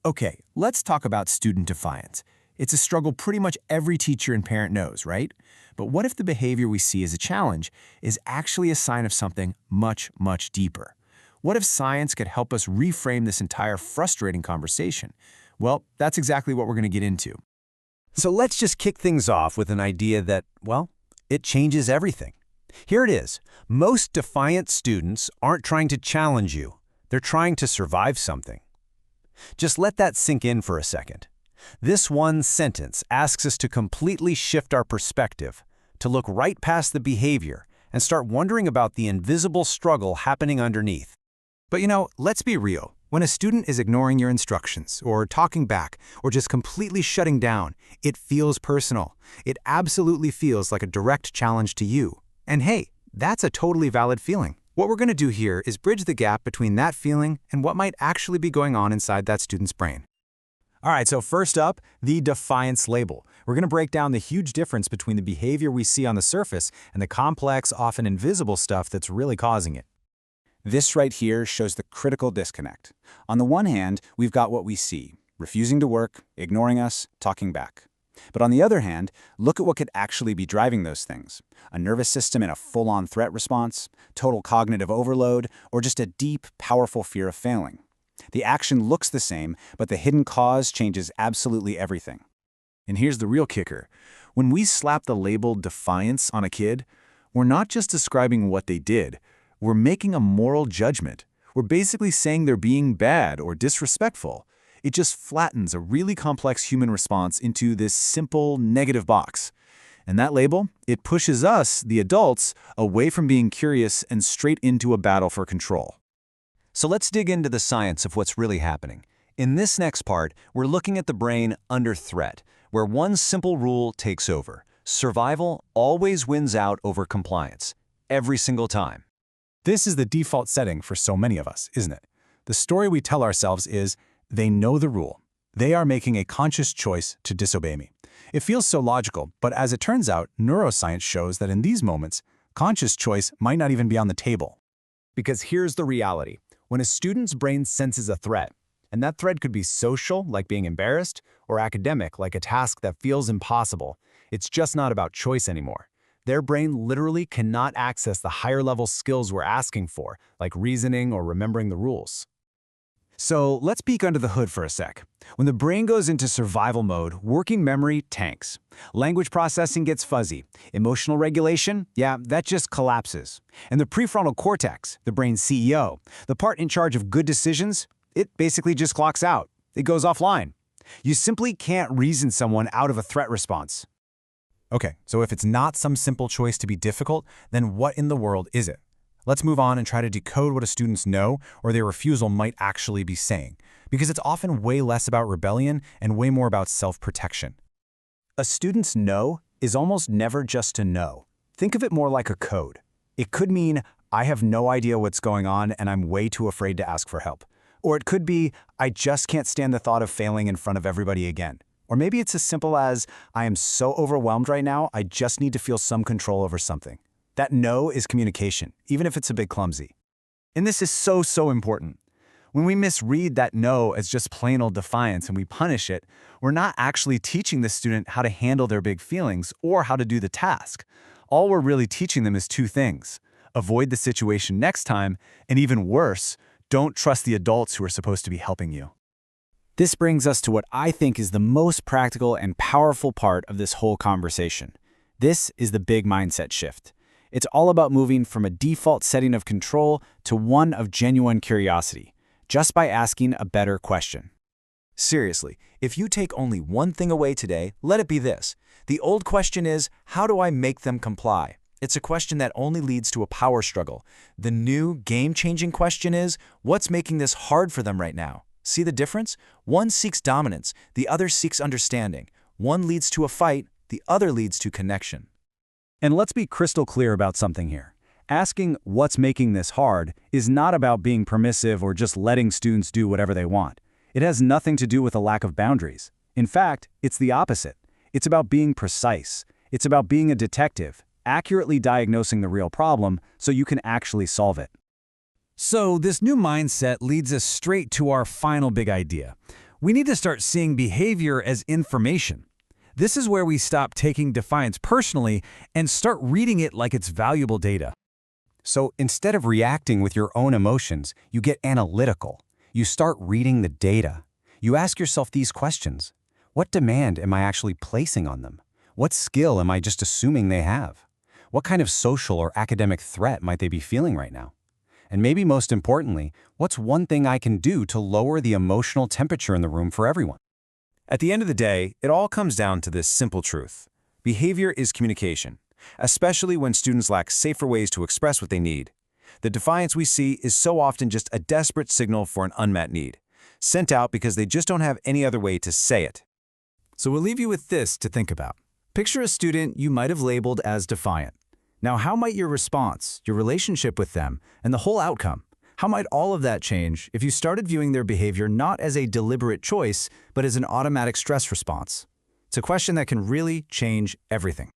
Okay, let's talk about student defiance. It's a struggle pretty much every teacher and parent knows, right? But what if the behavior we see as a challenge is actually a sign of something much, much deeper? What if science could help us reframe this entire frustrating conversation? Well, that's exactly what we're going to get into. So let's just kick things off with an idea that, well, it changes everything. Here it is. Most defiant students aren't trying to challenge you. They're trying to survive something. Just let that sink in for a second. This one sentence asks us to completely shift our perspective, to look right past the behavior and start wondering about the invisible struggle happening underneath. But let's be real. When a student is ignoring your instructions, or talking back, or just completely shutting down, it feels personal. It absolutely feels like a direct challenge to you. And hey, that's a totally valid feeling. What we're going to do here is bridge the gap between that feeling and what might actually be going on inside that student's brain. All right, so first up, the defiance label. We're going to break down the huge difference between the behavior we see on the surface and the complex, often invisible stuff that's really causing it. This right here shows the critical disconnect. On the one hand, we've got what we see, refusing to work, ignoring us, talking back. But on the other hand, look at what could actually be driving those things. A nervous system in a full-on threat response, total cognitive overload, or just a deep, powerful fear of failing. The action looks the same, but the hidden cause changes absolutely everything. And here's the real kicker. When we slap the label defiance on a kid, we're not just describing what they did. We're making a moral judgment. We're basically saying they're being bad or disrespectful. It just flattens a really complex human response into this simple negative box. And that label, it pushes us, the adults, away from being curious and straight into a battle for control. So let's dig into the science of what's really happening. In this next part, we're looking at the brain under threat, where one simple rule takes over. Survival always wins out over compliance, every single time. This is the default setting for so many of us, isn't it? The story we tell ourselves is, they know the rule. They are making a conscious choice to disobey me. It feels so logical, but as it turns out, neuroscience shows that in these moments, conscious choice might not even be on the table. Because here's the reality. When a student's brain senses a threat, and that threat could be social, like being embarrassed, or academic, like a task that feels impossible, it's just not about choice anymore. Their brain literally cannot access the higher-level skills we're asking for, like reasoning or remembering the rules. So let's peek under the hood for a sec. When the brain goes into survival mode, working memory tanks. Language processing gets fuzzy. Emotional regulation, yeah, that just collapses. And the prefrontal cortex, the brain's CEO, the part in charge of good decisions, it basically just clocks out. It goes offline. You simply can't reason someone out of a threat response. Okay, so if it's not some simple choice to be difficult, then what in the world is it? Let's move on and try to decode what a student's no or their refusal might actually be saying, because it's often way less about rebellion and way more about self-protection. A student's no is almost never just a no. Think of it more like a code. It could mean, I have no idea what's going on and I'm way too afraid to ask for help. Or it could be, I just can't stand the thought of failing in front of everybody again. Or maybe it's as simple as, I am so overwhelmed right now, I just need to feel some control over something. That no is communication, even if it's a bit clumsy. And this is so important. When we misread that no as just plain old defiance and we punish it, we're not actually teaching the student how to handle their big feelings or how to do the task. All we're really teaching them is two things. Avoid the situation next time, and even worse, don't trust the adults who are supposed to be helping you. This brings us to what I think is the most practical and powerful part of this whole conversation. This is the big mindset shift. It's all about moving from a default setting of control to one of genuine curiosity, just by asking a better question. Seriously, if you take only one thing away today, let it be this. The old question is, how do I make them comply? It's a question that only leads to a power struggle. The new, game-changing question is, what's making this hard for them right now? See the difference? One seeks dominance, the other seeks understanding. One leads to a fight, the other leads to connection. And let's be crystal clear about something here. Asking what's making this hard is not about being permissive or just letting students do whatever they want. It has nothing to do with a lack of boundaries. In fact, it's the opposite. It's about being precise. It's about being a detective, accurately diagnosing the real problem so you can actually solve it. So this new mindset leads us straight to our final big idea. We need to start seeing behavior as information. This is where we stop taking defiance personally and start reading it like it's valuable data. So instead of reacting with your own emotions, you get analytical. You start reading the data. You ask yourself these questions. What demand am I actually placing on them? What skill am I just assuming they have? What kind of social or academic threat might they be feeling right now? And maybe most importantly, what's one thing I can do to lower the emotional temperature in the room for everyone? At the end of the day, it all comes down to this simple truth. Behavior is communication, especially when students lack safer ways to express what they need. The defiance we see is so often just a desperate signal for an unmet need, sent out because they just don't have any other way to say it. So we'll leave you with this to think about. Picture a student you might have labeled as defiant. Now, how might your response, your relationship with them, and the whole outcome, how might all of that change if you started viewing their behavior not as a deliberate choice, but as an automatic stress response? It's a question that can really change everything.